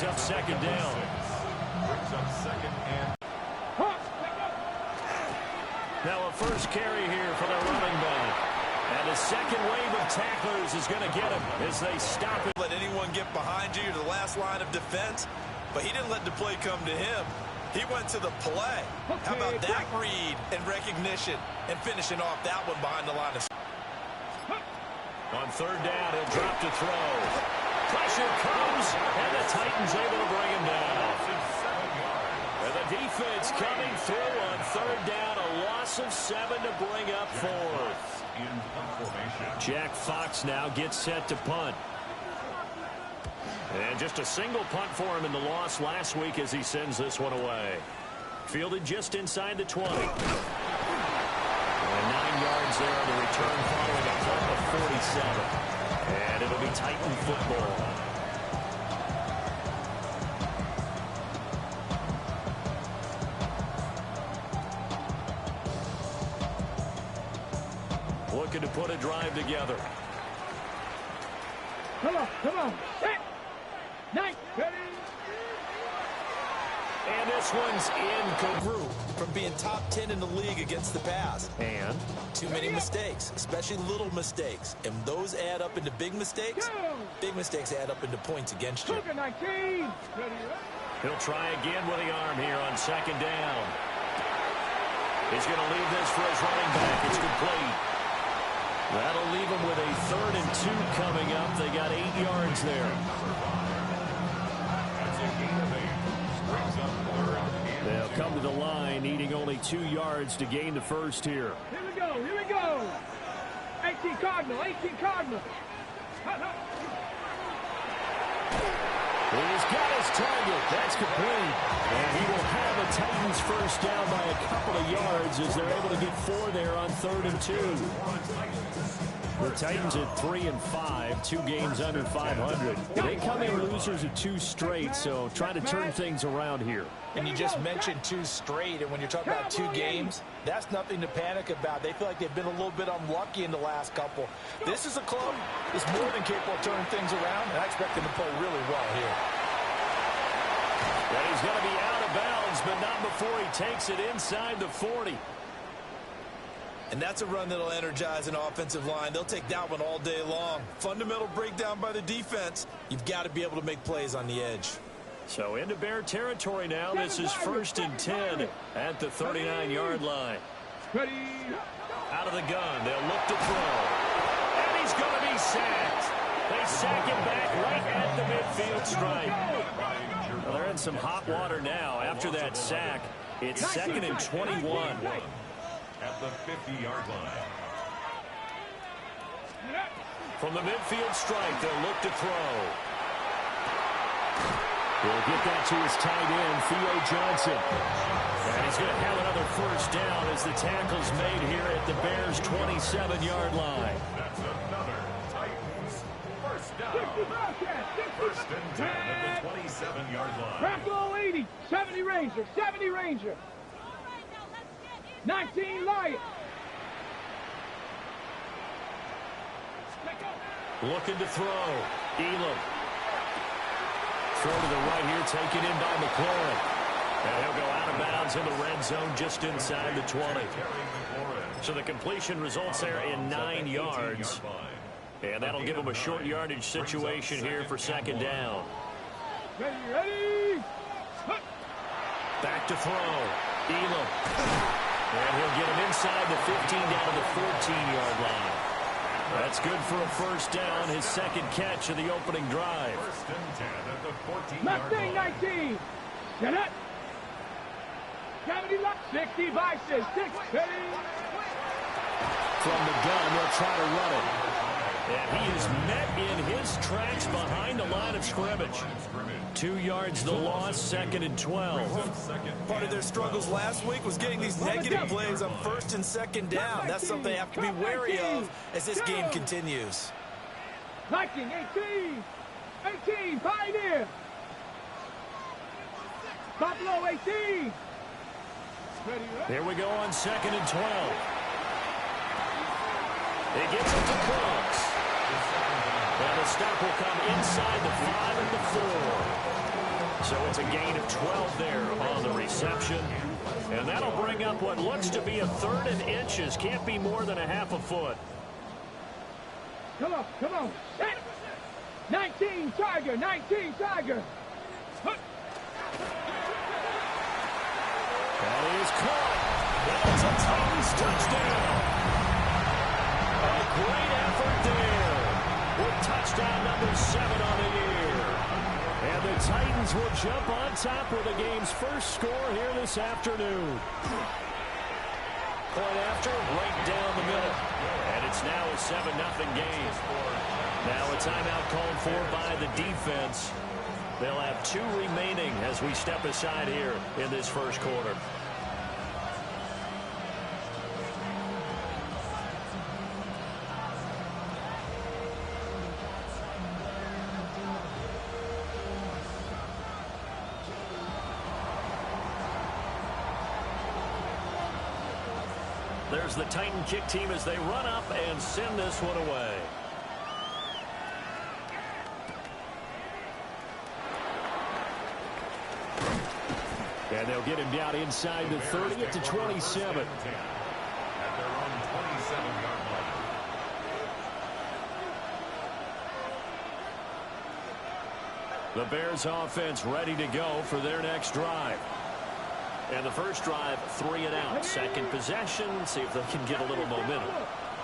Up second down. Brings up second and... Now a first carry here for the running back. And a second wave of tacklers is going to get him as they stop it. Let anyone get behind you. You're the last line of defense. But he didn't let the play come to him. He went to the play. How about that read and recognition and finishing off that one behind the line of... On third down, he'll drop to throw. Pressure comes, and the Titans able to bring him down. And the defense coming through on third down, a loss of 7 to bring up fourth. Jack Fox now gets set to punt. And just a single punt for him in the loss last week as he sends this one away. Fielded just inside the 20. And 9 yards there on the return following a punt of 47. And it'll be Titan football. Looking to put a drive together. Come on. Set. Nice. Ready. And this one's incomplete. From being top 10 in the league against the pass. And too many mistakes, especially little mistakes. And those add up into big mistakes. Big mistakes add up into points against you. 19. He'll try again with the arm here on second down. He's going to leave this for his running back. It's complete. That'll leave him with a 3rd and 2 coming up. They got 8 yards there. They'll come to the line, needing only 2 yards to gain the first here. Here we go. 18 Cardinal. He's got his target. That's complete. And he will have a Titans first down by a couple of yards as they're able to get 4 there on 3rd and 2. The Titans at 3-5, 2 games under 500. They come in losers of 2 straight, so trying to turn things around here. And you just mentioned 2 straight, and when you're talking about 2 games, that's nothing to panic about. They feel like they've been a little bit unlucky in the last couple. This is a club that's more than capable of turning things around, and I expect them to play really well here. And he's going to be out of bounds, but not before he takes it inside the 40. And that's a run that'll energize an offensive line. They'll take that one all day long. Fundamental breakdown by the defense. You've got to be able to make plays on the edge. So into Bear territory now. This is 1st and 10 at the 39-yard line. Ready. Out of the gun. They'll look to throw. And he's going to be sacked. They sack him back right at the midfield stripe. Well, they're in some hot water now. After that sack, it's 2nd and 21. At the 50-yard line. From the midfield stripe, they'll look to throw. He'll get that to his tight end, Theo Johnson. And he's going to have another first down as the tackle's made here at the Bears' 27-yard line. That's another Titans first down. 1st and 10 at the 27-yard line. Crackle 80. 70 Ranger. 19 Lion. Looking to throw. Elam. Throw to the right here, taken in by McLaurin. And he'll go out of bounds in the red zone just inside the 20. So the completion results there in 9 yards. And that'll give him a short yardage situation here for 2nd down. Ready. Back to throw. Elam. And he'll get him inside the 15 down to the 14-yard line. That's good for a first down, his 2nd catch of the opening drive. 1st and 10 at the 14-yard Mustang line. 19. Get up. 70 left. 60 vices. 6. Ready. From the gun, they'll try to run it. And he is met in his tracks behind the line of scrimmage. 2 yards the loss, 2nd and 12. Part of their struggles last week was getting these negative plays on 1st and 2nd down. That's something they have to be wary of as this game continues. Viking 18. Pioneer. Buffalo 18. Here we go on 2nd and 12. He gets it to Brooks. And the stop will come inside the 5 and the 4. So it's a gain of 12 there on the reception. And that'll bring up what looks to be a 3rd and inches. Can't be more than a half a foot. Come on, come on. 19 Tiger, 19 Tiger. That is caught. That's a Titans touchdown. A great effort there with touchdown number 7 on the year. And the Titans will jump on top with the game's first score here this afternoon. Point after, right down the middle. And it's now a 7-0 game. Now a timeout called for by the defense. They'll have 2 remaining as we step aside here in this first quarter. There's the Titan kick team as they run up and send this one away. And they'll get him down inside the 30 at the 27. At their own 27-yard line. The Bears offense ready to go for their next drive. And the first drive, 3 and out. Second possession, see if they can get a little momentum.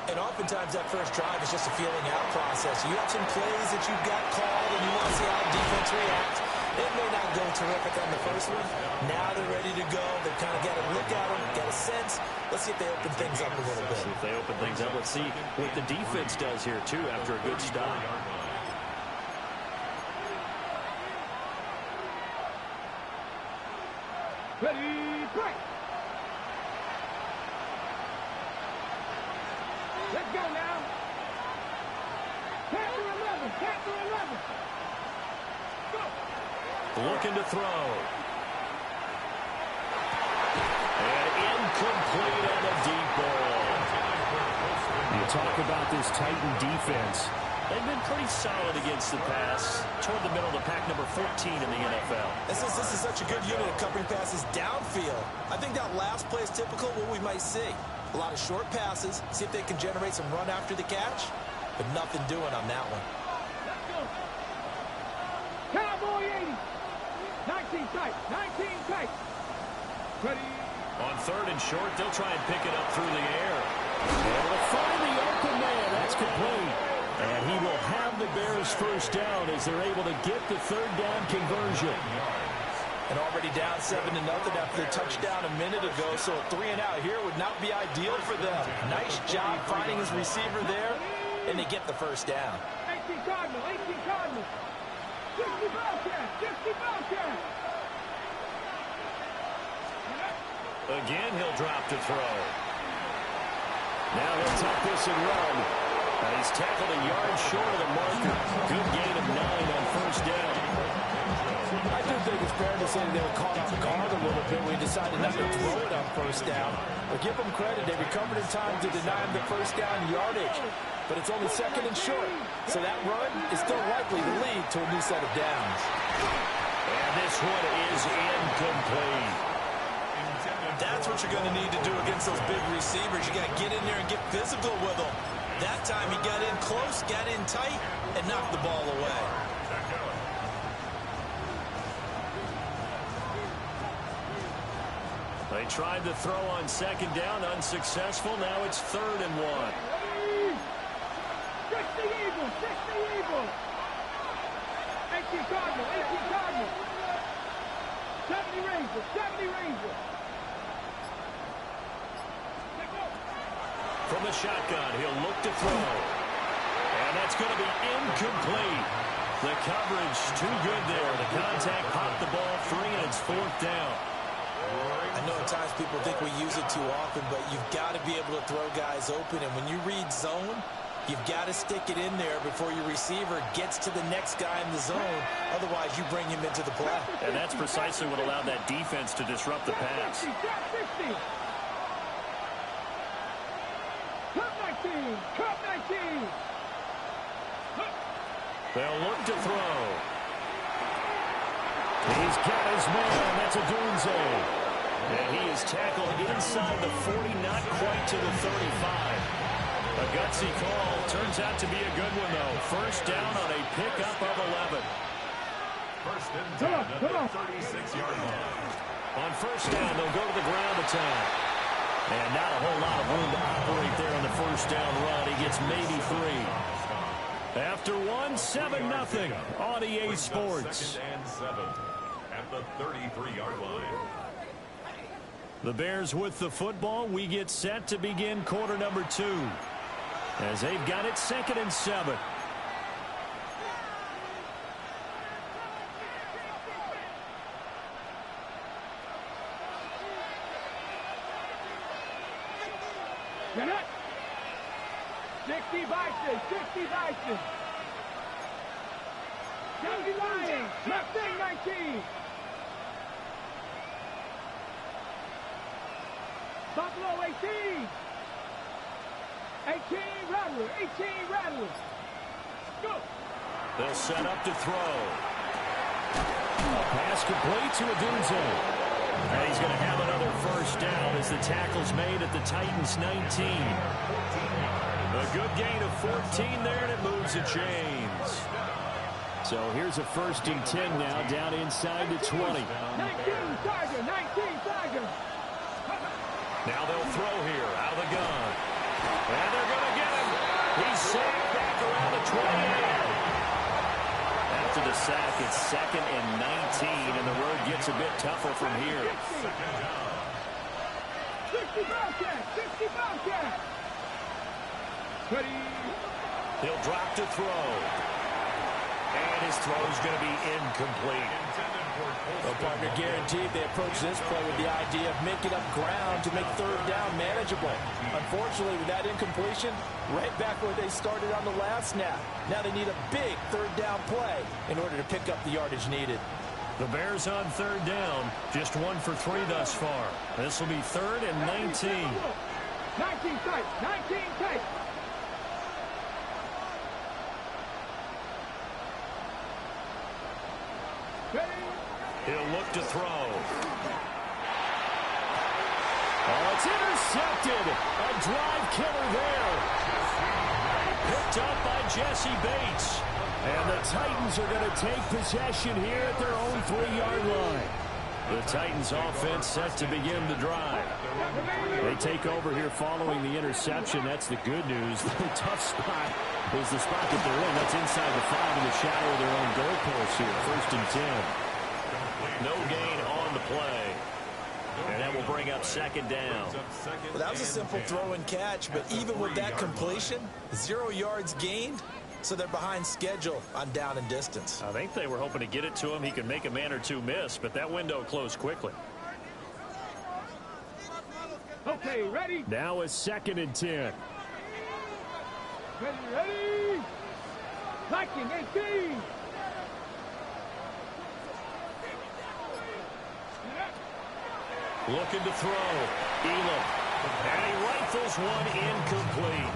And oftentimes that first drive is just a feeling out process. You have some plays that you've got called and you want to see how the defense reacts. It may not go terrific on the first one. Now they're ready to go. They've kind of got to look at them, get a sense. Let's see if they open things up a little bit. See if they open things up. Let's see what the defense does here, too, after a good stop. Ready, break. Let's go now. Panther 11, Panther 11. Go. Looking to throw. And incomplete on a deep ball. You talk about this Titan defense. They've been pretty solid against the pass. Toward the middle of the pack, number 14 in the NFL. This is such a good unit of covering passes downfield. I think that last play is typical of what we might see. A lot of short passes. See if they can generate some run after the catch. But nothing doing on that one. Let's go. Cowboy 80. 19 tight, 19 tight. Ready. On 3rd and short, they'll try and pick it up through the air. Able to find the open man. That's complete. And he will have the Bears first down as they're able to get the 3rd down conversion. And already down 7-0 after the touchdown a minute ago, so a 3 and out here would not be ideal for them. Nice job finding his receiver there, and they get the first down. 18 Cardinal, 18 Cardinal. 60 Bobcat, 60 Bobcat. Again, he'll drop to throw. Now he'll tuck this and run. And he's tackled a yard short of the marker. Good gain of 9 on first down. I do think it's fair to say they were caught off guard a little bit. We decided not to throw it on first down. But give them credit. They recovered in time to deny him the first down yardage. But it's only 2nd and short. So that run is still likely to lead to a new set of downs. And this one is incomplete. That's what you're going to need to do against those big receivers. You got to get in there and get physical with them. That time he got in close, got in tight, and knocked the ball away. They tried to throw on 2nd down, unsuccessful. Now it's 3rd and 1. 60 Eagles, 60 Eagles. 18 Cardinal, 18 Cardinal. 70 Rangers, 70 Rangers. From the shotgun, he'll look to throw. And that's going to be incomplete. The coverage too good there. The contact popped the ball free, and it's 4th down. I know at times people think we use it too often, but you've got to be able to throw guys open. And when you read zone, you've got to stick it in there before your receiver gets to the next guy in the zone. Otherwise, you bring him into the play. And that's precisely what allowed that defense to disrupt the pass. 50. Cup 19, Cup 19. They'll look to throw. He's He's got his man. That's a Dunze. And he is tackled inside the 40, not quite to the 35. A gutsy call. Turns out to be a good one, though. First down on a pickup of 11. First and 10 at the 36-yard line. On first down, they'll go to the ground attack. And not a whole lot of room to operate there on the first down run. He gets maybe 3. After one, 7-0 on EA Sports. Second and 7 at the 33-yard line. The Bears with the football. We get set to begin quarter number 2. As they've got it 2nd and 7. Get it. 60 Bison, 60 Bison. 70 Lions, left wing 19. Buffalo 18. 18 Rattler, 18 Rattler. Go. They'll set up to throw. A pass complete to Dunze. And he's going to have another first down as the tackle's made at the Titans 19. A good gain of 14 there, and it moves the chains. So here's a 1st and 10 now, down inside the 20. 19 Tiger, 19 Tiger. Now they'll throw here, out of the gun. And they're going to get him. He's sacked back around the 28. After the sack, it's 2nd and 19, and the road gets a bit tougher from here. 60 Bobcat, 60 Bobcat. Ready. He'll drop to throw. And his throw's going to be incomplete. Well, partner, guaranteed they approach this play with the idea of making up ground to make 3rd down manageable. Unfortunately, with that incompletion, right back where they started on the last snap. Now they need a big 3rd down play in order to pick up the yardage needed. The Bears on 3rd down, just 1 for 3 thus far. This will be 3rd and 19. 19 tight, 19 tight. He'll look to throw. Oh, it's intercepted. A drive killer there. Picked up by Jesse Bates. And the Titans are going to take possession here at their own 3-yard line. The Titans offense set to begin the drive. They take over here following the interception. That's the good news. The tough spot is the spot that they're in. That's inside the 5 in the shadow of their own goalpost here. 1st and 10. No gain on the play. And that will bring up 2nd down. Well, that was a simple throw and catch, but even with that completion, 0 yards gained, so they're behind schedule on down and distance. I think they were hoping to get it to him. He could make a man or 2 miss, but that window closed quickly. Okay, ready? Now it's 2nd and 10. Ready? Viking 18. Looking to throw. Elam. And he rifles one incomplete.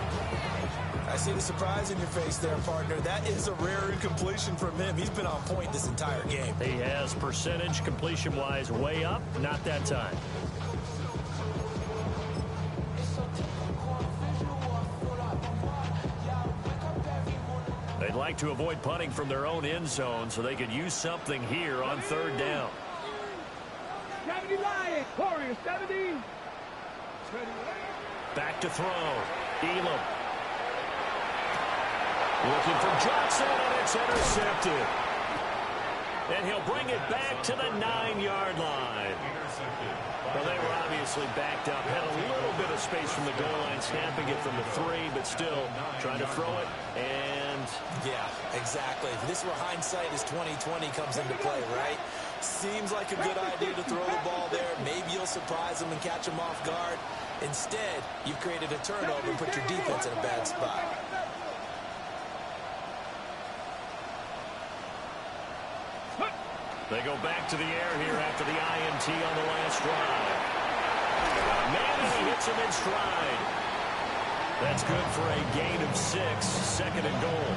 I see the surprise in your face there, partner. That is a rare incompletion from him. He's been on point this entire game. He has percentage completion-wise way up. Not that time. They'd like to avoid punting from their own end zone so they could use something here on 3rd down. 70 Lions, Warriors 70. Back to throw. Elam. Looking for Johnson, and it's intercepted. And he'll bring it back to the 9-yard line. Well, they were obviously backed up. Had a little bit of space from the goal line, snapping it from the 3, but still trying to throw it. And yeah, exactly. This is where hindsight is 20/20 comes into play, right? Seems like a good idea to throw the ball there. Maybe you'll surprise them and catch them off guard. Instead, you've created a turnover and put your defense in a bad spot. they go back to the air here after the INT on the last drive. Manning hits him in stride. That's good for a gain of 6, 2nd and goal.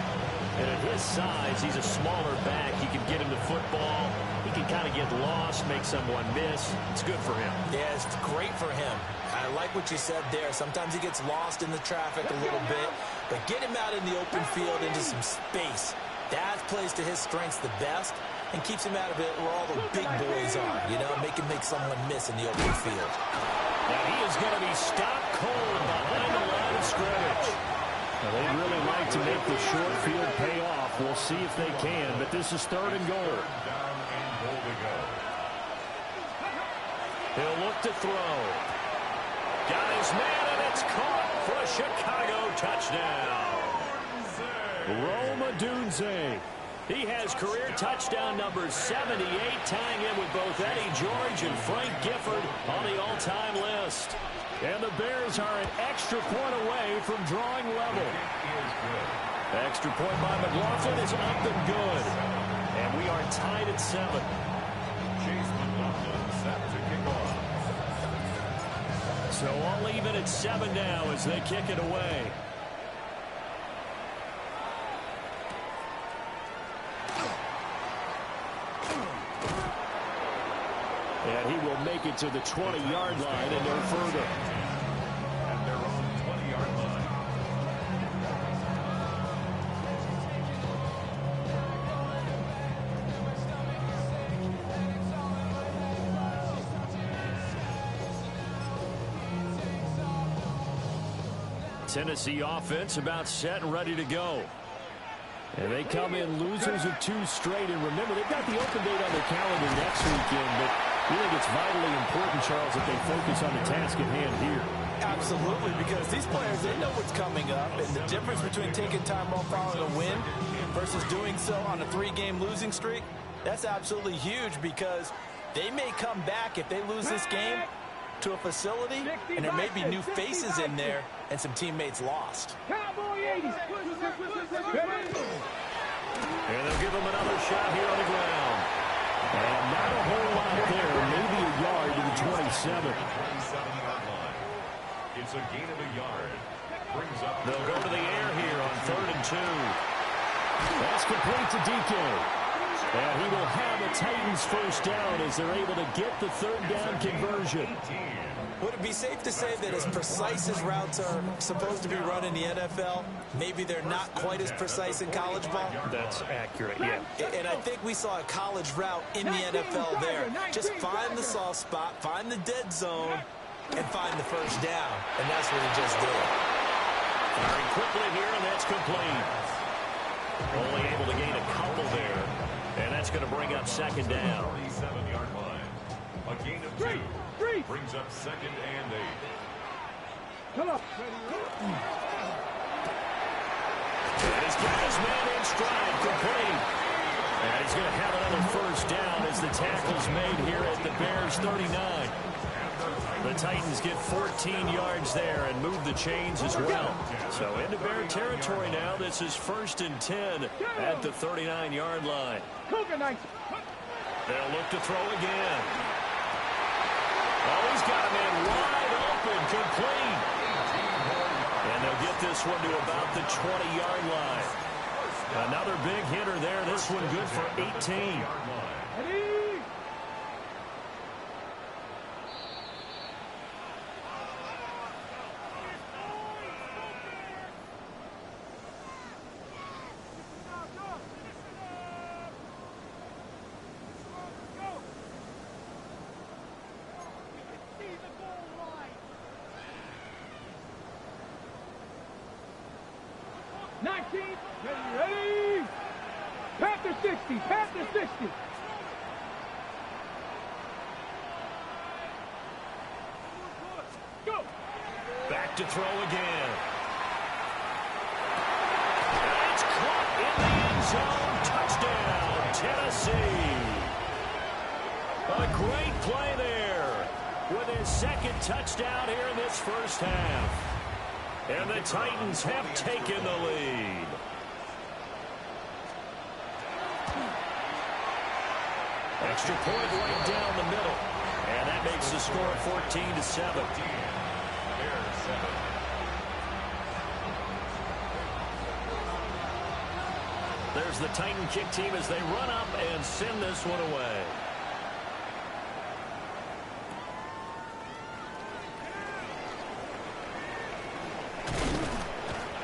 And at his size, he's a smaller back. He can get into football. He can kind of get lost, make someone miss. It's good for him. Yeah, it's great for him. I like what you said there. Sometimes he gets lost in the traffic a little bit, but get him out in the open field into some space. That plays to his strengths the best and keeps him out of it where all the big boys are, you know, make someone miss in the open field. Now he is going to be stopped cold behind the line of scrimmage. Now, they'd really like to make the short field pay off. We'll see if they can, but this is 3rd and goal. Down and goal to go. He'll look to throw. Got his man, and it's caught for a Chicago touchdown. Rome Odunze. He has career touchdown number 78, tying in with both Eddie George and Frank Gifford on the all-time list. And the Bears are an extra point away from drawing level. Extra point by McLaughlin is up and good. And we are tied at 7. Chase McLaughlin set to kick off. So all even at 7 now as they kick it away. And he will make it to the 20-yard line and no further. At their own 20-yard line. Tennessee offense about set and ready to go. And they come in losers of 2 straight. And remember, they've got the open date on their calendar next weekend, but we think it's vitally important, Charles, that they focus on the task at hand here. Absolutely, because these players, they know what's coming up, and the difference between taking time off following a win versus doing so on a 3-game losing streak, that's absolutely huge because they may come back if they lose this game to a facility, and there may be new faces in there and some teammates lost. Cowboy 80. And they'll give him another shot here on the ground. And not a whole lot there, maybe a yard to the 27. 27-yard line. It's a gain of a yard. Brings up. They'll go to the air here on 3rd and 2. That's complete to DK. And he will have a Titans first down as they're able to get the 3rd down conversion. Would it be safe to say that as precise as routes are supposed to be run in the NFL, maybe they're not quite as precise in college ball? That's accurate, yeah. And I think we saw a college route in the NFL there. Just find the soft spot, find the dead zone, and find the first down. And that's what he just did. Firing quickly here, and that's complete. Only able to gain a couple there. And that's going to bring up 2nd down. 47-yard line. A gain of 2. Brings up 2nd and 8. Come on. And he's got his man in stride, complete. And he's going to have another first down as the tackle's made here at the Bears 39. The Titans get 14 yards there and move the chains as well. So into Bear territory now. This is 1st and 10 at the 39-yard line. They'll look to throw again. Oh, he's got a man wide open, complete. And they'll get this one to about the 20-yard line. Another big hitter there. This one good for 18. Ready? Panther 60, Panther 60. Go. Back to throw again. And it's caught in the end zone. Touchdown, Tennessee. A great play there with his 2nd touchdown here in this first half. And the Titans have taken the lead. Extra point right down the middle. And that makes the score 14-7. There's the Titan kick team as they run up and send this one away.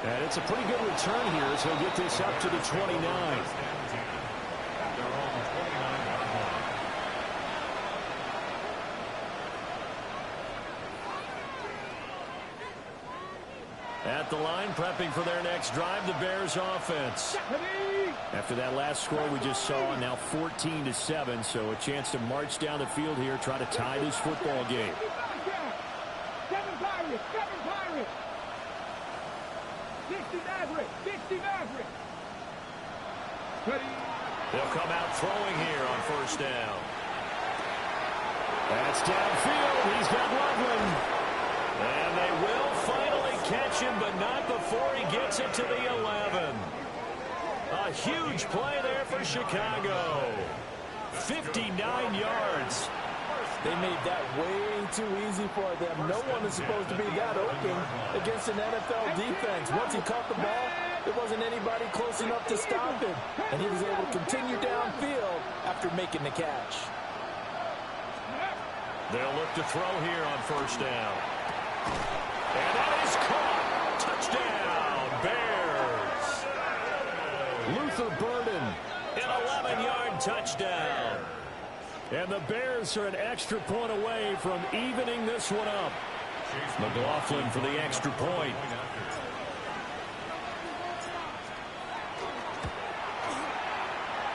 And it's a pretty good return here as he'll get this up to the 29. At the line, prepping for their next drive, the Bears offense. After that last score we just saw, now 14-7, so a chance to march down the field here, try to tie this football game. Seven Pirates. 60 Maverick. They'll come out throwing here on first down. That's downfield. He's got Loveland. And they will finally catch him, but not before he gets it to the 11. A huge play there for Chicago. 59 yards. They made that way too easy for them. No one is supposed to be that open against an NFL defense. Once he caught the ball, there wasn't anybody close enough to stop him. And he was able to continue downfield after making the catch. They'll look to throw here on first down. And that is caught. Touchdown, Bears. Luther Burden. An 11-yard touchdown. And the Bears are an extra point away from evening this one up. McLaughlin for the extra point.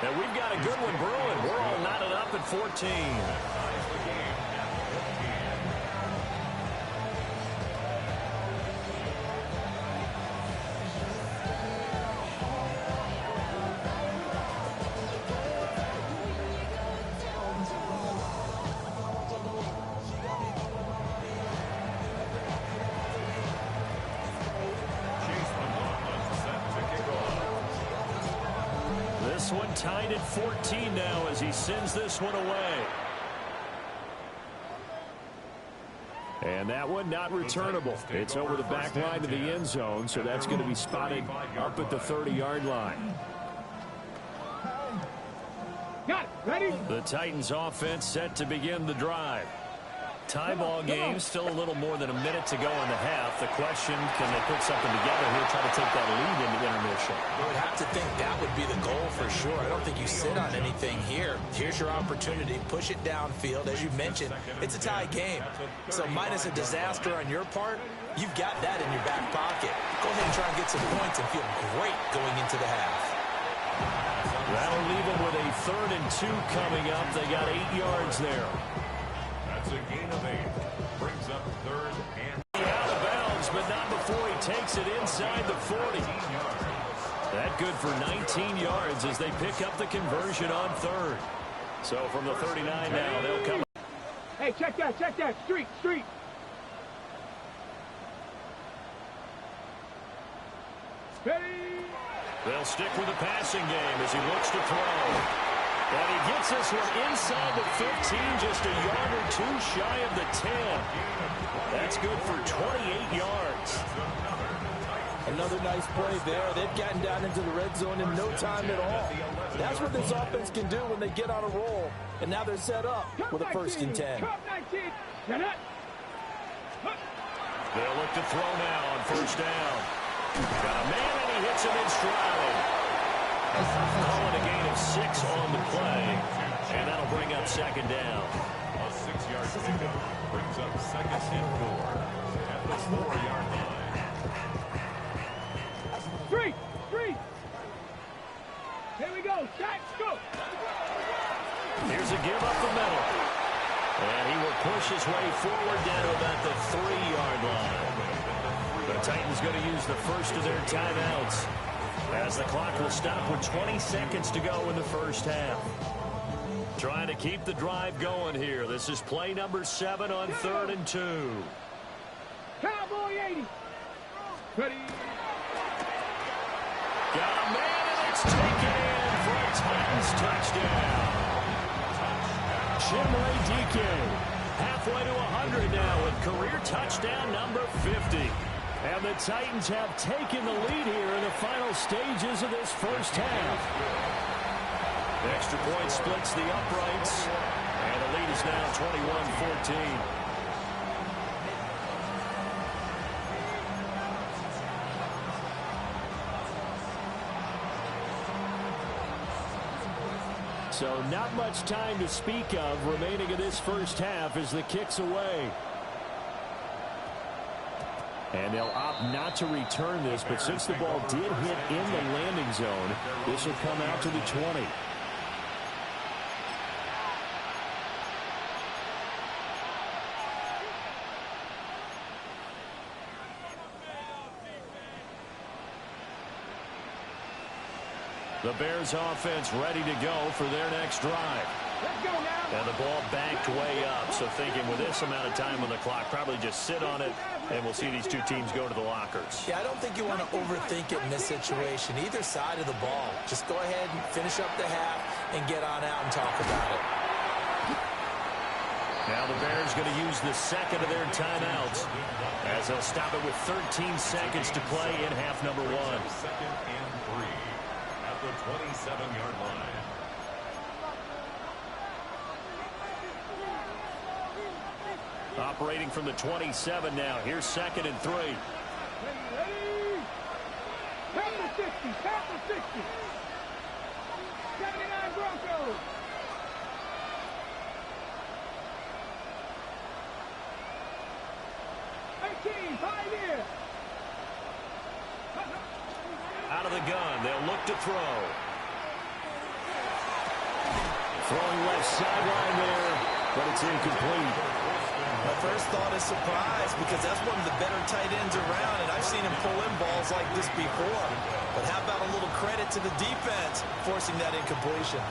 And we've got a good one brewing. We're all knotted up at 14. This one tied at 14 now as he sends this one away. And that one not returnable. It's over the back line of the end zone, so that's going to be spotted up at the 30-yard line. Got it. Ready? The Titans offense set to begin the drive. Tie ball game, still a little more than a minute to go in the half. The question, can they put something together here, try to take that lead into intermission? You would have to think that would be the goal for sure. I don't think you sit on anything here. Here's your opportunity. Push it downfield. As you mentioned, it's a tie game. So minus a disaster on your part, you've got that in your back pocket. Go ahead and try and get some points and feel great going into the half. That'll leave them with a 3rd and 2 coming up. They got 8 yards there. That's a gain of 8. Brings up 3rd and out of bounds, but not before he takes it inside the 40. That good for 19 yards as they pick up the conversion on 3rd. So from the 39 now, they'll come. Hey, check that. Street. Ready? They'll stick with the passing game as he looks to throw. And he gets this one inside the 15, just a yard or 2 shy of the 10. That's good for 28 yards. Another nice play there. They've gotten down into the red zone in no time at all. That's what this offense can do when they get on a roll. And now they're set up with a 1st and 10. They'll look to throw now on first down. Got a man and he hits him in stride. Calling a gain of 6 on the play. And that'll bring up 2nd down. a 6-yard pickup. Brings up 2nd and 4 at the 4-yard line. Street. Here we go. Shot, go. Here's a give up the middle. And he will push his way forward down to about the 3-yard line. The Titans going to use the first of their timeouts as the clock will stop with 20 seconds to go in the first half. Trying to keep the drive going here. This is play number 7 on 3rd and 2. Cowboy 80. Ready? Got a man and it's taken in for a Titans touchdown. Chimere Dike halfway to 100 now with career touchdown number 50. And the Titans have taken the lead here in the final stages of this first half. The extra point splits the uprights, and the lead is now 21-14. So not much time to speak of remaining in this first half as the kick's away. And they'll opt not to return this, but since the ball did hit in the landing zone, this will come out to the 20. The Bears offense ready to go for their next drive. Let's go now. And the ball backed way up, so thinking with this amount of time on the clock, probably just sit on it, and we'll see these two teams go to the lockers. Yeah, I don't think you want to overthink it in this situation. Either side of the ball. Just go ahead and finish up the half and get on out and talk about it. Now the Bears going to use the second of their timeouts as they'll stop it with 13 seconds to play in half number one. Second and 3 at the 27-yard line. Operating from the 27 now. Here's second and 3. Ready. Tap the 60. Tap the 60. 79 Broncos. Pioneer. Out of the gun. They'll look to throw. Throwing left sideline there, but it's incomplete. My first thought is surprise because that's one of the better tight ends around, and I've seen him pull in balls like this before. But how about a little credit to the defense forcing that incompletion?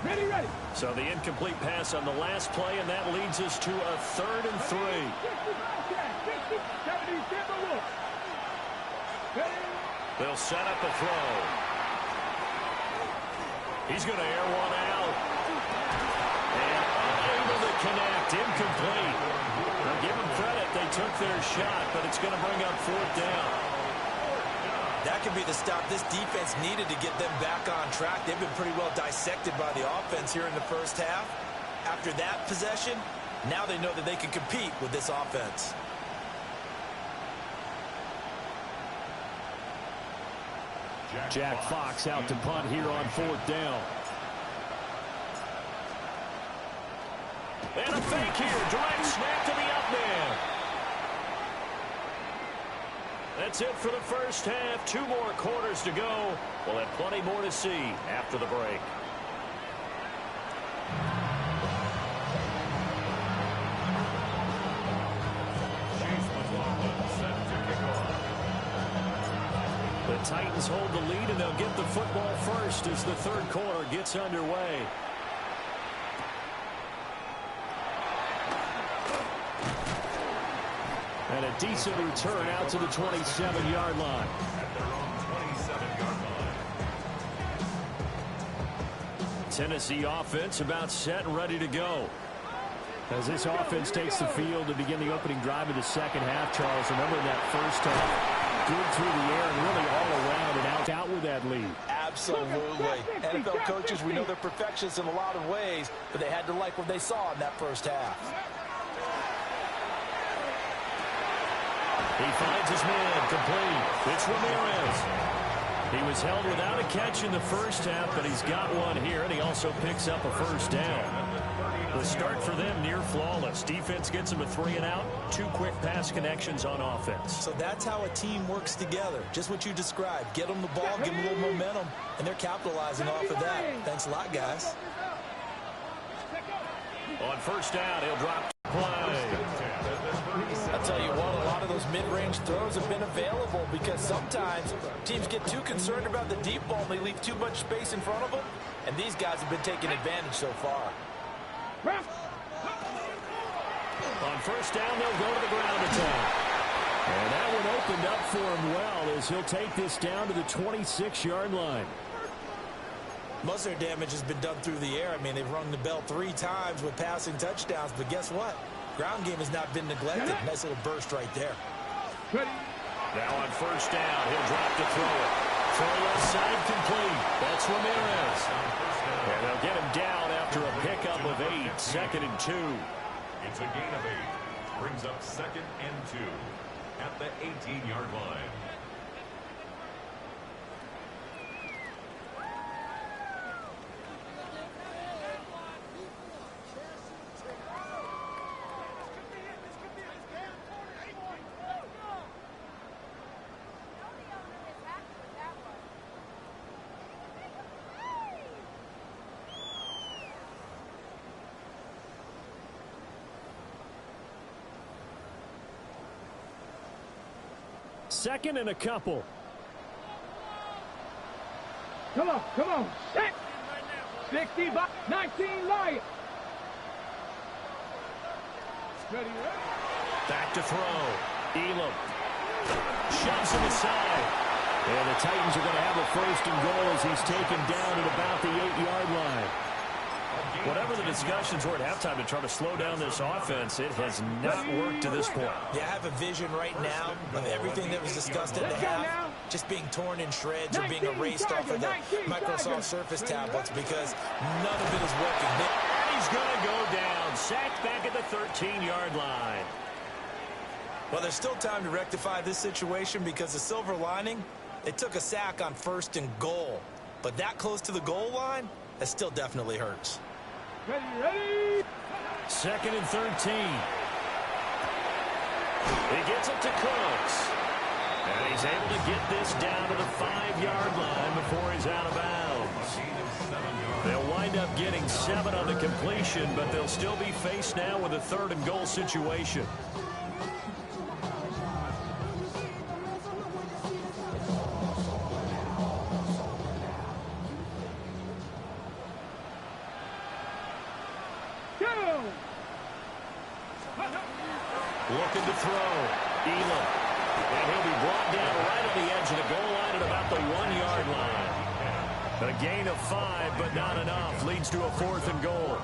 Ready. So the incomplete pass on the last play, and that leads us to a 3rd and 3. 60, 70, Timberwolves. They'll set up a throw. He's going to air one out. And unable to connect. Incomplete. Now give them credit. They took their shot, but it's going to bring up 4th down. That could be the stop this defense needed to get them back on track. They've been pretty well dissected by the offense here in the first half. After that possession, now they know that they can compete with this offense. Jack Fox out to punt here on 4th down. And a fake here. Direct snap to the up man. That's it for the first half. 2 more quarters to go. We'll have plenty more to see after the break. The Titans hold the lead, and they'll get the football first as the 3rd quarter gets underway. And a decent return out to the 27-yard line. At their own 27-yard line. Tennessee offense about set and ready to go. As this offense takes the field to begin the opening drive of the second half, Charles, remember that first half, good through the air and really all around and out with that lead. Absolutely. NFL coaches, we know they're perfectionists in a lot of ways, but they had to like what they saw in that first half. He finds his man complete. It's Ramirez. He was held without a catch in the first half, but he's got one here, and he also picks up a first down. The start for them near flawless. Defense gets them a 3-and-out. 2 quick pass connections on offense. So that's how a team works together. Just what you described. Get them the ball, give them a little momentum, and they're capitalizing off of that. Thanks a lot, guys. On first down, he'll drop play. I'll tell you what, a lot of those mid-range throws have been available because sometimes teams get too concerned about the deep ball and they leave too much space in front of them, and these guys have been taking advantage so far. On first down, they'll go to the ground attack. And that one opened up for him well as he'll take this down to the 26-yard line. Most of their damage has been done through the air. I mean, they've rung the bell 3 times with passing touchdowns, but guess what? Ground game has not been neglected. Nice little burst right there. Now on first down, he'll drop to throw it. Throw left side complete. That's Ramirez. And they'll get him down after a pickup of 8, 2nd and 2. It's a gain of 8. Brings up 2nd and 2 at the 18-yard line. Second and a couple. Come on. Set. 60 by 19 Lions. Ready. Back to throw. Elam shoves him aside. And the Titans are going to have a 1st and goal as he's taken down at about the 8-yard line. Whatever the discussions were at halftime to try to slow down this offense, it has not worked to this point. Yeah, I have a vision right now of everything that was discussed in the half just being torn in shreds or being erased off of the Microsoft Surface tablets because none of it is working. And he's going to go down. Sacked back at the 13-yard line. Well, there's still time to rectify this situation because the silver lining, they took a sack on 1st and goal. But that close to the goal line, that still definitely hurts. Ready. 2nd and 13. He gets it to Cooks. And he's able to get this down to the 5-yard line before he's out of bounds. They'll wind up getting 7 on the completion, but they'll still be faced now with a 3rd and goal situation. Looking to throw. Elam. And he'll be brought down right on the edge of the goal line at about the 1-yard line. A gain of 5, but not enough. Leads to a 4th and goal.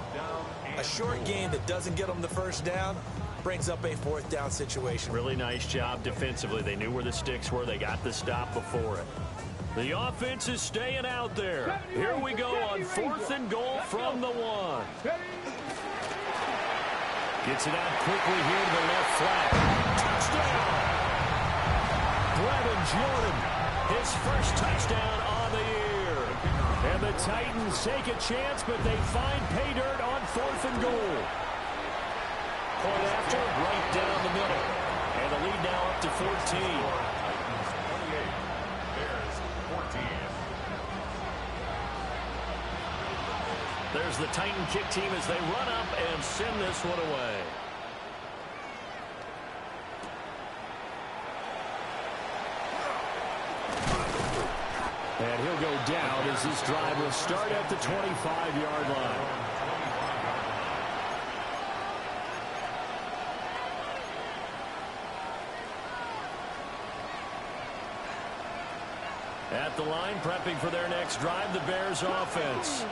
A short gain that doesn't get them the 1st down brings up a 4th down situation. Really nice job defensively. They knew where the sticks were. They got the stop before it. The offense is staying out there. Here we go on 4th and goal from the 1. Gets it out quickly here to the left flat. Touchdown! Brevin Jordan, his first touchdown on the year. And the Titans take a chance, but they find pay dirt on 4th and goal. Point after, right down the middle. And the lead now up to 14. Bears 14. There's the Titan kick team as they run up and send this one away. And he'll go down as this drive will start at the 25-yard line. At the line, prepping for their next drive, the Bears offense.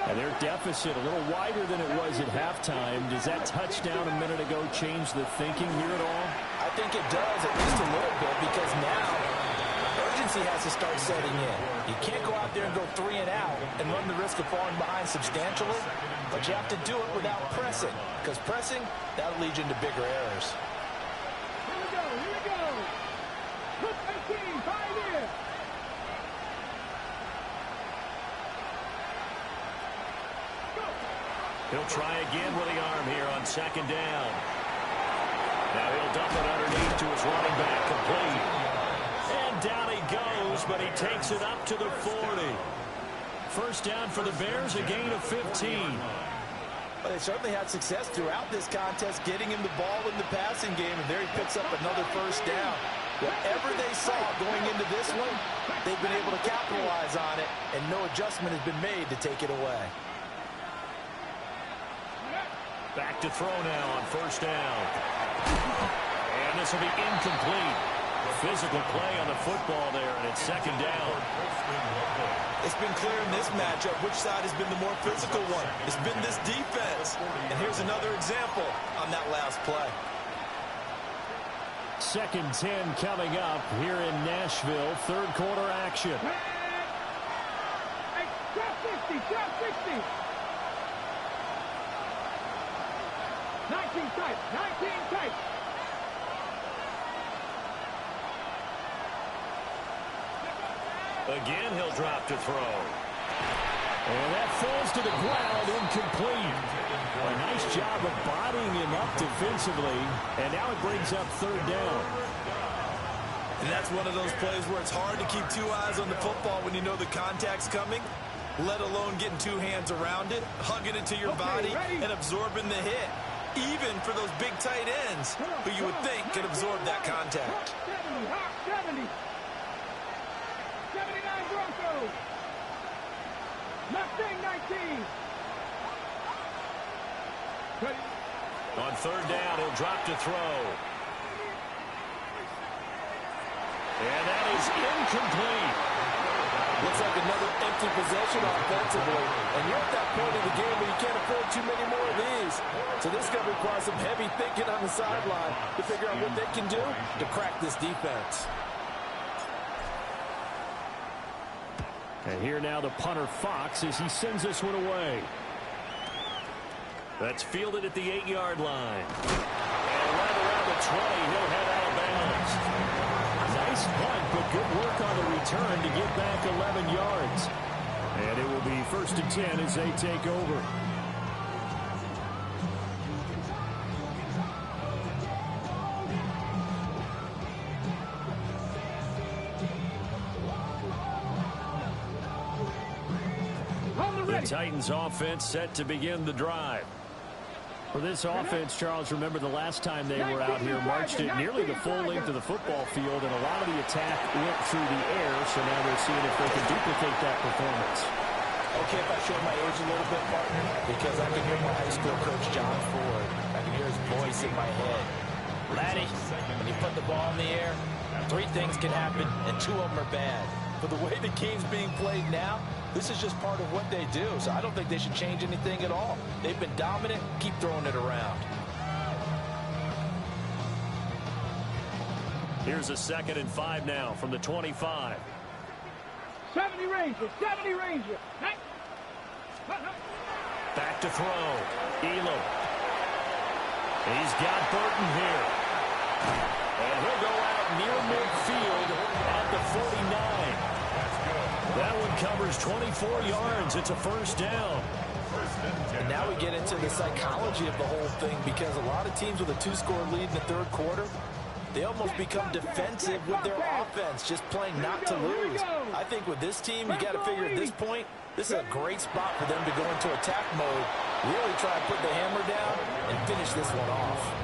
And their deficit a little wider than it was at halftime. Does that touchdown a minute ago change the thinking here at all? I think it does, at least a little bit, because now urgency has to start setting in. You can't go out there and go 3 and out and run the risk of falling behind substantially, but you have to do it without pressing, because pressing, that'll lead you into bigger errors. Here we go. Put 18, 5 in. He'll try again with the arm here on 2nd down. Now he'll dump it underneath to his running back, complete. And down he goes, but he takes it up to the 40. First down for the Bears, a gain of 15. Well, they certainly had success throughout this contest, getting him the ball in the passing game, and there he picks up another first down. Whatever they saw going into this one, they've been able to capitalize on it, and no adjustment has been made to take it away. Back to throw now on first down. And this will be incomplete. Physical play on the football there, and it's second down. It's been clear in this matchup which side has been the more physical one. It's been this defense. And here's another example on that last play. 2nd 10 coming up here in Nashville. Third quarter action. Hey, drop 60, drop 60. 19 tight, 19 tight. Again, he'll drop to throw. And that falls to the ground, incomplete. A nice job of bodying him up defensively, and now it brings up 3rd down. And that's one of those plays where it's hard to keep 2 eyes on the football when you know the contact's coming, let alone getting 2 hands around it, hugging it to your body, and absorbing the hit. Even for those big tight ends who you would think could absorb that contact. 70. 79 Broncos. Mustang 19. Ready. On 3rd down, he'll drop to throw. And that is incomplete. Looks like another empty possession offensively. And you're at that point of the game where you can't afford too many more of these. So this is going to require some heavy thinking on the sideline to figure out what they can do to crack this defense. And here now the punter Fox as he sends this one away. That's fielded at the 8-yard line. And right around the 20, he'll head out of bounds. Nice punt, but good work on the return to get back 11 yards. And it will be 1st and 10 as they take over. The Titans offense set to begin the drive. For this offense, Charles, remember the last time they were out here, marched it nearly the full length of the football field, and a lot of the attack went through the air, so now they're seeing if they can duplicate that performance. Okay, if I show my age a little bit, partner, because I can hear my high school coach, John Ford. I can hear his voice in my head. Laddie, when you put the ball in the air, 3 things can happen, and 2 of them are bad. But the way the game's being played now, this is just part of what they do. So I don't think they should change anything at all. They've been dominant. Keep throwing it around. Here's a 2nd and 5 now from the 25. 70 Ranger, 70 Ranger. Back to throw. Elam. He's got Burton here. And he'll go out near midfield at the 49. That one covers 24 yards. It's a 1st down. And now we get into the psychology of the whole thing, because a lot of teams with a 2-score lead in the 3rd quarter, they almost become defensive with their offense, just playing not to lose. I think with this team, you got to figure at this point, this is a great spot for them to go into attack mode, really try to put the hammer down and finish this one off.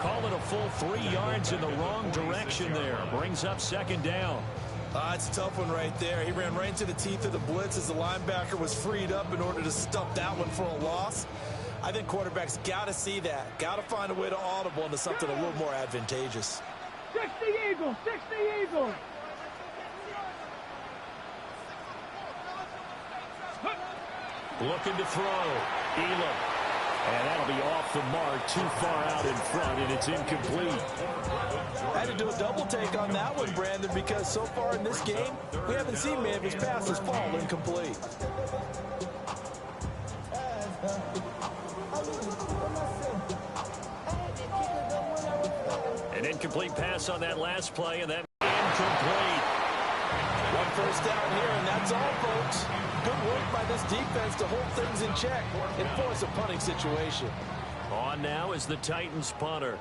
Call it a full 3 yards in the wrong direction there. Brings up 2nd down. It's a tough one right there. He ran right into the teeth of the blitz as the linebacker was freed up in order to stop that one for a loss. I think quarterbacks got to see that. Got to find a way to audible into something a little more advantageous. 60 Eagles, 60 Eagles. Looking to throw. Elam. And that'll be off the mark, too far out in front, and it's incomplete. I had to do a double take on that one, Brandon, because so far in this game, we haven't seen many of his passes fall incomplete. An incomplete pass on that last play, and that incomplete. 1 first down here, and that's all, folks. Good work by this defense to hold things in check and force a punting situation. On now is the Titans punter.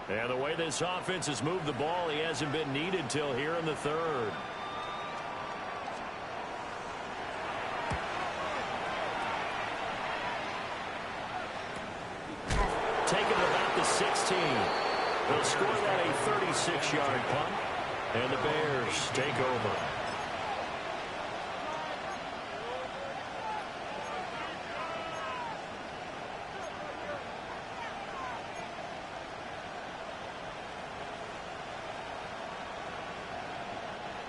And the way this offense has moved the ball, he hasn't been needed till here in the 3rd. Taken about the 16. They'll score that a 36-yard punt. And the Bears take over.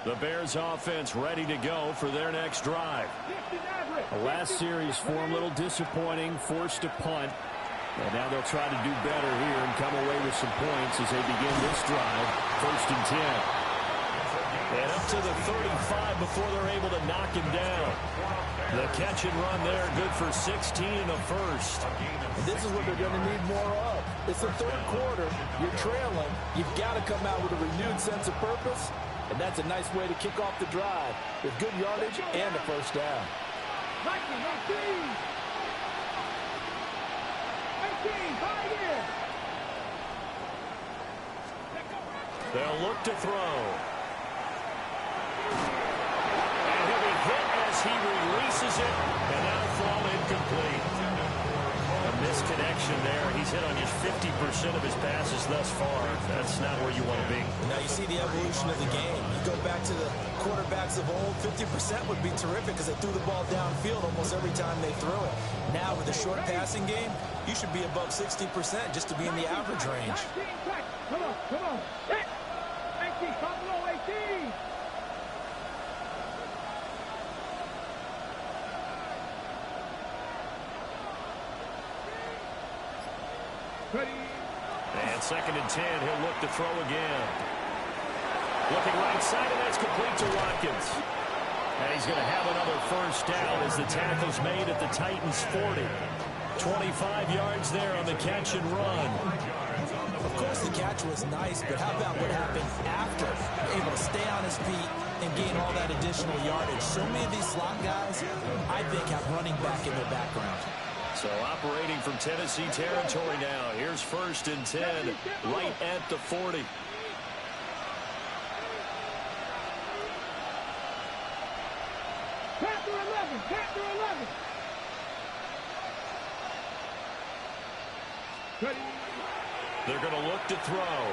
The Bears offense ready to go for their next drive. The last series for them, a little disappointing, forced a punt. And now they'll try to do better here and come away with some points as they begin this drive. 1st and 10. And up to the 35 before they're able to knock him down. The catch and run there, good for 16 and a first. And this is what they're going to need more of. It's the third quarter. You're trailing. You've got to come out with a renewed sense of purpose. And that's a nice way to kick off the drive with good yardage and a first down. They'll look to throw. And he'll be hit as he releases it. And that'll fall incomplete. A misconnection there. He's hit on just 50% of his passes thus far. That's not where you want to be. Now you see the evolution of the game. You go back to the quarterbacks of old, 50% would be terrific because they threw the ball downfield almost every time they threw it. Now with the short passing game, you should be above 60% just to be in the average range. Come on, come on. 18, come below 18. Ready. And 2nd and 10, he'll look to throw again. Looking right side, and that's complete to Watkins. And he's going to have another first down as the tackle's made at the Titans' 40. 25 yards there on the catch and run. Of course, the catch was nice, but how about what happened after? Able to stay on his feet and gain all that additional yardage. So many of these slot guys, I think, have running back in their background. So operating from Tennessee territory now. Here's 1st and 10, right at the 40. Panther 11, Panther 11. Ready. They're going to look to throw.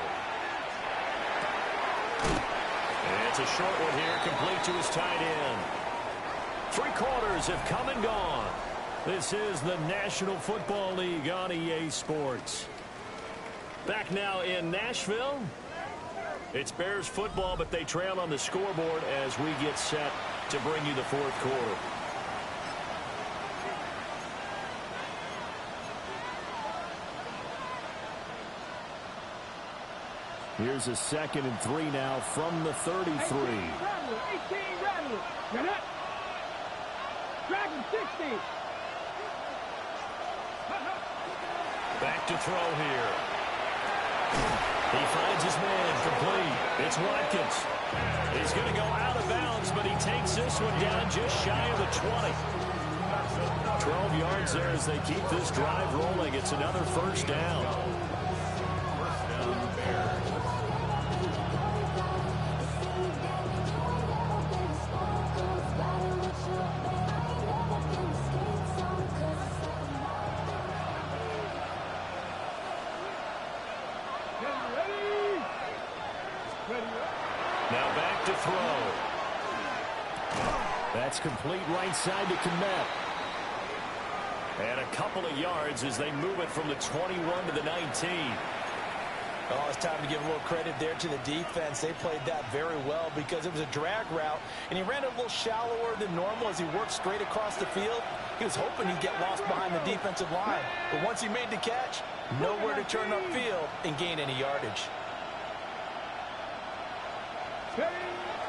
And it's a short one here, complete to his tight end. 3 quarters have come and gone. This is the National Football League on EA Sports. Back now in Nashville. It's Bears football, but they trail on the scoreboard as we get set to bring you the 4th quarter. Here's a 2nd and 3 now from the 33. 18 Rattler. Get up. Dragon 60. Back to throw here. He finds his man complete. It's Watkins. He's going to go out of bounds, but he takes this one down just shy of the 20. 12 yards there as they keep this drive rolling. It's another first down. Now back to throw. That's complete right side to Kmet. And a couple of yards as they move it from the 21 to the 19. Oh, it's time to give a little credit there to the defense. They played that very well because it was a drag route, and he ran it a little shallower than normal as he worked straight across the field. He was hoping he'd get lost behind the defensive line, but once he made the catch, nowhere to turn upfield and gain any yardage.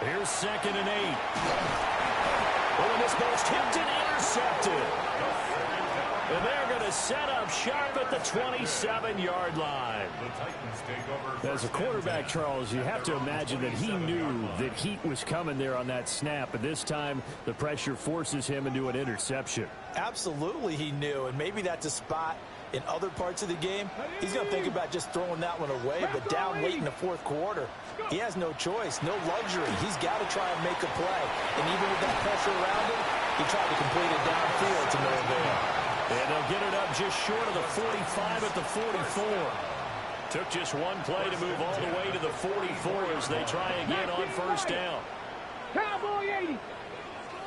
Here's 2nd and 8. Oh, and this ball's tipped and intercepted. And they're going to set up sharp at the 27-yard line. As a quarterback, Charles, you have to imagine that he knew that heat was coming there on that snap. But this time, the pressure forces him into an interception. Absolutely he knew, and maybe that's a spot in other parts of the game. He's going to think about just throwing that one away, but down late in the 4th quarter, he has no choice, no luxury. He's got to try and make a play. And even with that pressure around him, he tried to complete it downfield to no avail. And they'll get it up just short of the 45 at the 44. Took just one play to move all the way to the 44 as they try again on first down. Cowboy 80.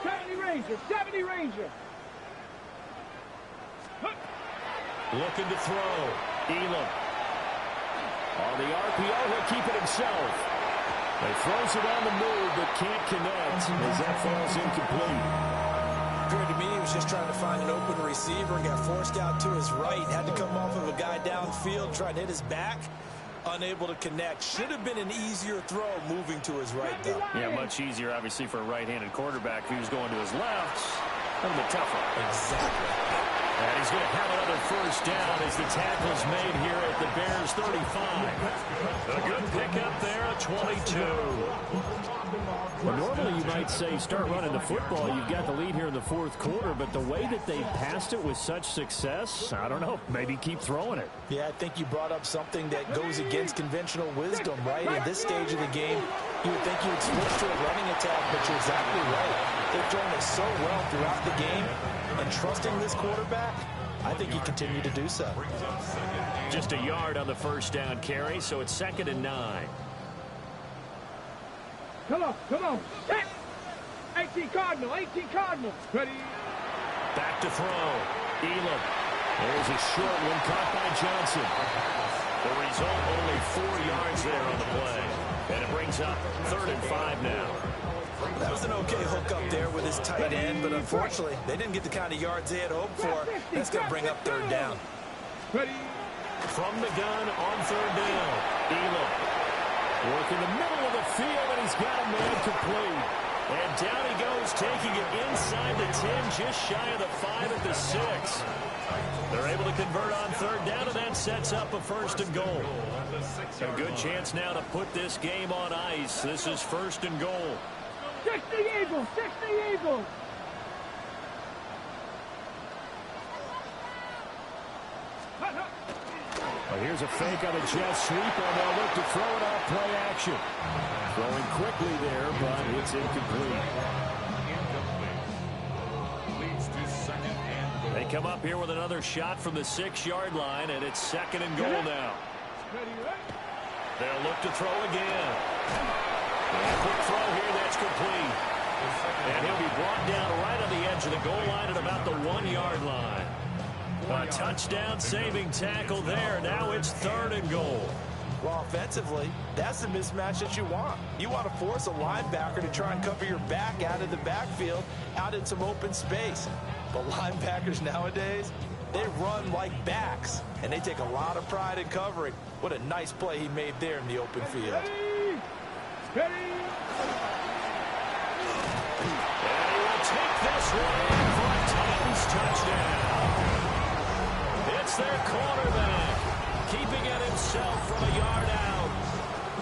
70 Ranger. 70 Ranger. Looking to throw. Elam. On the RPO, he'll keep it himself. He throws it on the move, but can't connect as that falls incomplete. Appeared to me he was just trying to find an open receiver and got forced out to his right. Had to come off of a guy downfield, trying to hit his back. Unable to connect. Should have been an easier throw moving to his right, though. Yeah, much easier, obviously, for a right-handed quarterback. If he was going to his left, a little bit tougher. Exactly. And he's going to have another first down as the tackle's made here at the Bears' 35. A good pickup there at 22. Well, normally you might say start running the football. You've got the lead here in the fourth quarter, but the way that they passed it with such success, I don't know, maybe keep throwing it. Yeah, I think you brought up something that goes against conventional wisdom, right? In this stage of the game, you would think you would switch to a running attack, but you're exactly right. They've thrown it so well throughout the game, and trusting this quarterback, I think you continue to do so. Just a yard on the first down carry, so it's 2nd and 9. Come on, come on. Set. 18 Cardinal, 18 Cardinal. Ready. Back to throw. Elam. There's a short one caught by Johnson. The result, only 4 yards there on the play. And it brings up 3rd and 5 now. That was an okay hook up there with his tight end, but unfortunately, they didn't get the kind of yards they had hoped for. That's going to bring up 3rd down. Ready. From the gun on 3rd down. Elam. Working the middle of the field, and he's got a man complete. And down he goes, taking it inside the 10, just shy of the 5 at the 6. They're able to convert on 3rd down, and that sets up a 1st and goal. A good chance now to put this game on ice. This is 1st and goal. 60 Eagles, 60 Eagles. Well, here's a fake on a jet sweep, and they'll look to throw it off play action. Throwing quickly there, but it's incomplete. They come up here with another shot from the 6-yard line, and it's 2nd and goal now. They'll look to throw again. And a quick throw here, that's complete. And he'll be brought down right on the edge of the goal line at about the 1-yard line. A touchdown saving tackle there. Now it's 3rd and goal. Well, offensively, that's the mismatch that you want. You want to force a linebacker to try and cover your back out of the backfield, out in some open space. But linebackers nowadays, they run like backs, and they take a lot of pride in covering. What a nice play he made there in the open field. Ready. And he will take this one for a Titans touchdown. It's their quarterback, keeping it himself from a yard out.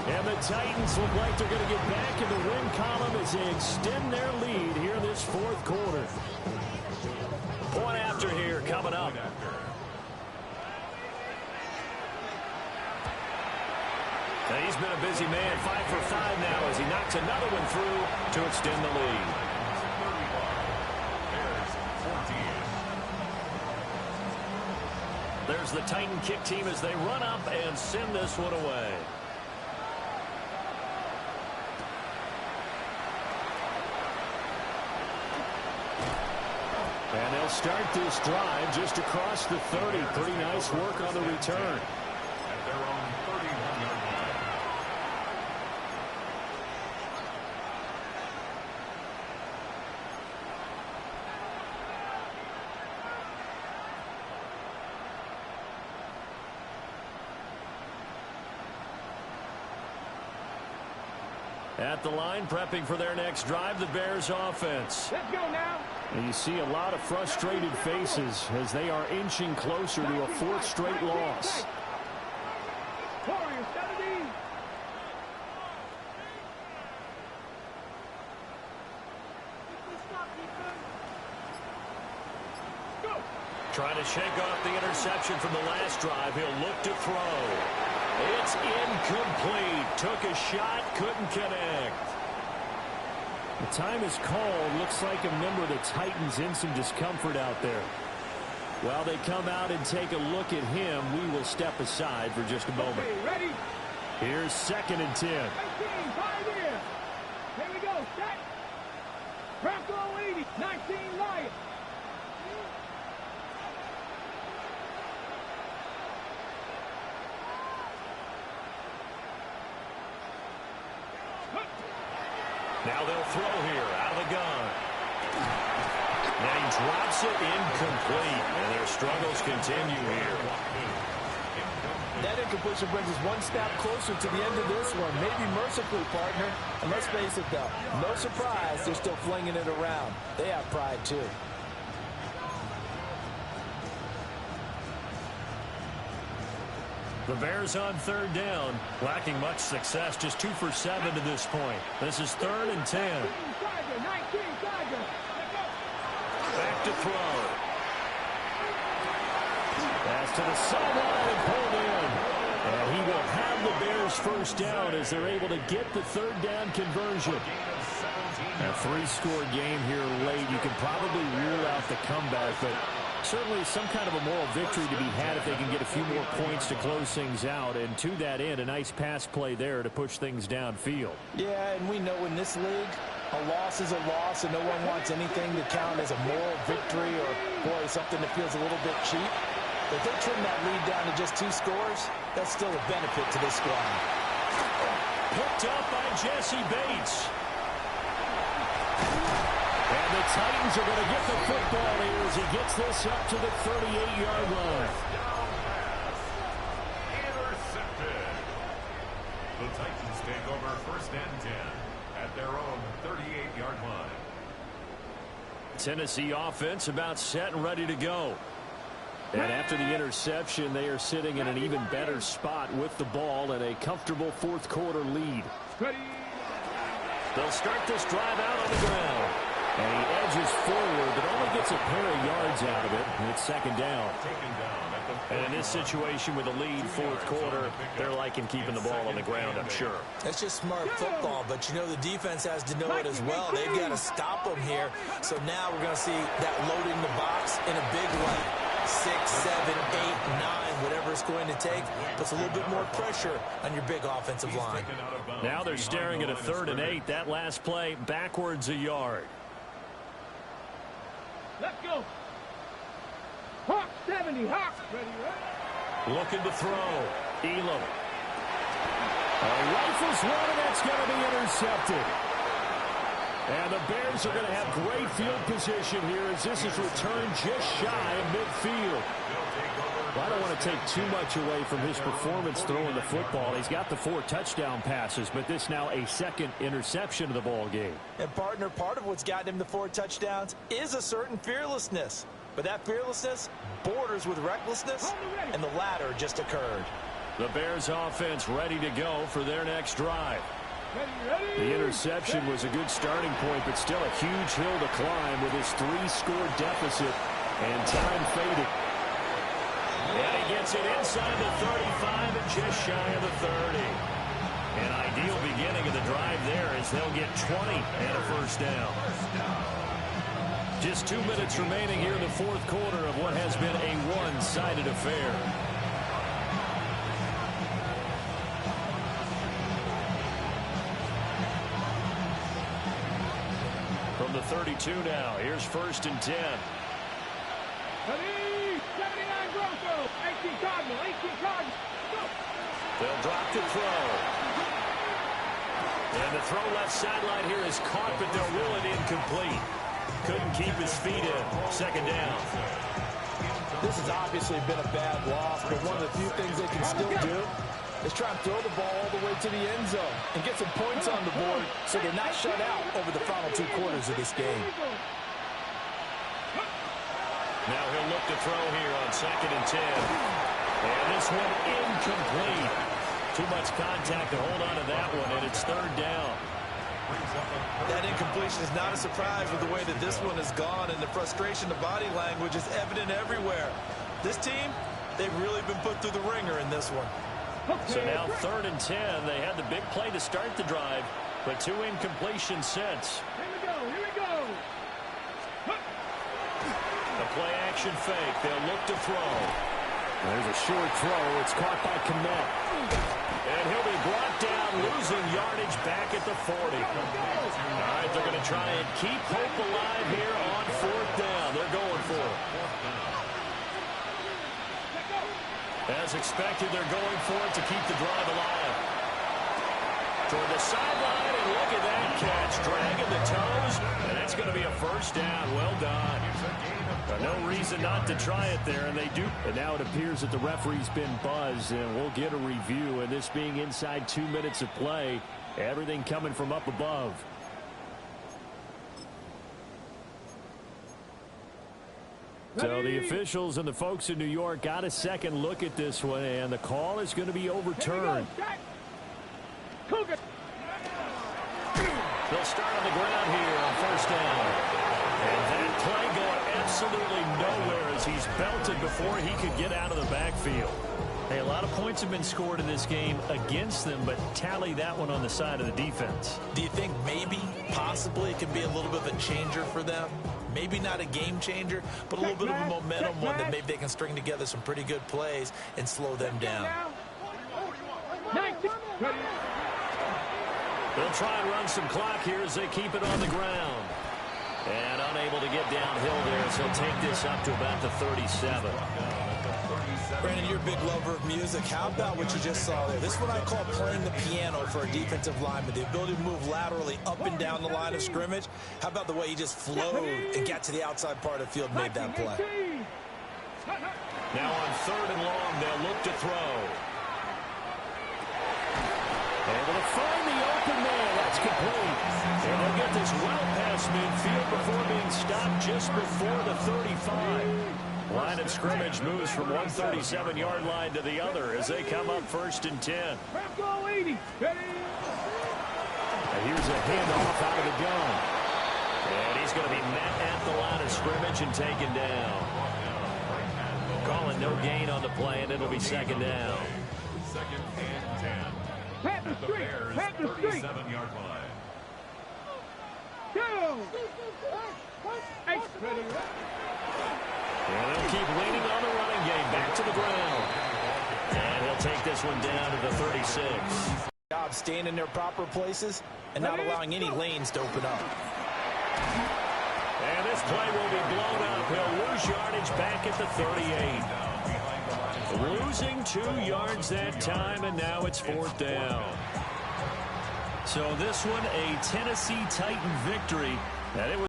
And the Titans look like they're going to get back in the win column as they extend their lead here in this 4th quarter. Point after here coming up. And he's been a busy man, 5 for 5 now as he knocks another one through to extend the lead. There's the Titan kick team as they run up and send this one away. And they'll start this drive just across the 30. Pretty nice work on the return. And they're on 31-yard line. At the line, prepping for their next drive, the Bears offense. Let's go now. And you see a lot of frustrated faces as they are inching closer to a 4th straight loss. Warriors, 70. Go. Trying to shake off the interception from the last drive. He'll look to throw. It's incomplete. Took a shot, couldn't connect. The time is called. Looks like a member of the Titans in some discomfort out there. While they come out and take a look at him, we will step aside for just a moment. Okay, ready? Here's 2nd and 10. 18, 5 in. Here we go. Set. Bronco 80, 19 Lions. Now they'll throw here out of the gun. And he drops it incomplete. And their struggles continue here. That incompletion brings us one step closer to the end of this one. Maybe mercifully, partner. And let's face it, though, no surprise they're still flinging it around. They have pride, too. The Bears on third down, lacking much success, just 2 for 7 to this point. This is 3rd and 10. Back to throw. Pass to the sideline and pulled in. And he will have the Bears first down as they're able to get the third down conversion. A 3-score game here late. You can probably rule out the comeback, but certainly some kind of a moral victory to be had if they can get a few more points to close things out. And to that end, a nice pass play there to push things downfield. Yeah, and we know in this league, a loss is a loss, and no one wants anything to count as a moral victory or, boy, something that feels a little bit cheap. If they trim that lead down to just 2 scores, that's still a benefit to this squad. Picked up by Jesse Bates. And the Titans are going to get the football here as he gets this up to the 38-yard line. Intercepted. The Titans take over 1st and 10 at their own 38-yard line. Tennessee offense about set and ready to go. And after the interception, they are sitting in an even better spot with the ball and a comfortable 4th quarter lead. They'll start this drive out on the ground. And he edges forward, but only gets a pair of yards out of it. And it's 2nd down. And in this situation with a lead 4th quarter, they're liking keeping the ball on the ground, I'm sure. That's just smart football, but you know the defense has to know it as well. They've got to stop them here. So now we're going to see that loading the box in a big way. 6, 7, 8, 9, whatever it's going to take, puts a little bit more pressure on your big offensive line. Now they're staring at a 3rd and 8. That last play, backwards a yard. Let's go. Hawk 70, Hawk. Ready. Looking to throw. Elam. Rifles one, and that's going to be intercepted. And the Bears are going to have great field position here as this is returned just shy of midfield. Well, I don't want to take too much away from his performance throwing the football. He's got the 4 touchdown passes, but this now a 2nd interception of the ball game. And, partner, part of what's gotten him the 4 touchdowns is a certain fearlessness. But that fearlessness borders with recklessness, and the latter just occurred. The Bears offense ready to go for their next drive. The interception was a good starting point, but still a huge hill to climb with his 3-score deficit, and time faded. And he gets it inside the 35 and just shy of the 30. An ideal beginning of the drive there as they'll get 20 and a 1st down. Just 2 minutes remaining here in the 4th quarter of what has been a one-sided affair. From the 32 now, here's 1st and 10. 79 Bronco. 18 Cardinal. 18 Cardinal. Go. They'll drop to throw. And the throw left sideline here is caught, but they'll rule it incomplete. Couldn't keep his feet in. 2nd down. This has obviously been a bad loss, but one of the few things they can still do is try and throw the ball all the way to the end zone and get some points on the board so they're not shut out over the final 2 quarters of this game. Now he'll look to throw here on 2nd and 10. And this one incomplete. Too much contact to hold on to that one, and it's 3rd down. That incompletion is not a surprise with the way that this one has gone, and the frustration, the body language is evident everywhere. This team, they've really been put through the ringer in this one. So now 3rd and 10. They had the big play to start the drive, but 2 incompletions since. Here we go. Here we go. The play action fake. They'll look to throw. There's a short throw. It's caught by Kmet. And he'll be brought down, losing yardage back at the 40. All right, they're going to try and keep hope alive here on 4th down. They're going for it. As expected, they're going for it to keep the drive alive. Toward the sideline, and look at that catch, dragging the toes, and that's going to be a first down. Well done. No reason not to try it there, and they do. And now it appears that the referee's been buzzed, and we'll get a review. And this being inside 2 minutes of play, everything coming from up above. So the officials and the folks in New York got a second look at this one, and the call is going to be overturned. They'll start on the ground here on first down. And that play going absolutely nowhere as he's belted before he could get out of the backfield. Hey, a lot of points have been scored in this game against them, but tally that one on the side of the defense. Do you think maybe, possibly, it can be a little bit of a changer for them? Maybe not a game changer, but a little bit of a momentum one that maybe they can string together some pretty good plays and slow them down. They'll try and run some clock here as they keep it on the ground. And unable to get downhill there, so he'll take this up to about the 37. Brandon, you're a big lover of music. How about what you just saw there? This is what I call playing the piano for a defensive lineman. The ability to move laterally up and down the line of scrimmage. How about the way he just flowed and got to the outside part of the field and made that play? Now on 3rd and long, they'll look to throw. Able to find the open man. That's complete. And they'll get this well past midfield before being stopped just before the 35. Line of scrimmage moves from one 37-yard line to the other as they come up 1st and 10. And here's a handoff out of the gun. And he's going to be met at the line of scrimmage and taken down. Calling no gain on the play, and it'll be 2nd down. 2nd and 10. Pat the street. Pat the street. 37-yard line. And they'll keep leaning on the running game. Back to the ground. And he'll take this one down to the 36. Job staying in their proper places and not allowing any lanes to open up. And this play will be blown up. He'll lose yardage back at the 38. Losing 2 yards that time, and now it's 4th down. So this one, a Tennessee Titan victory. And it was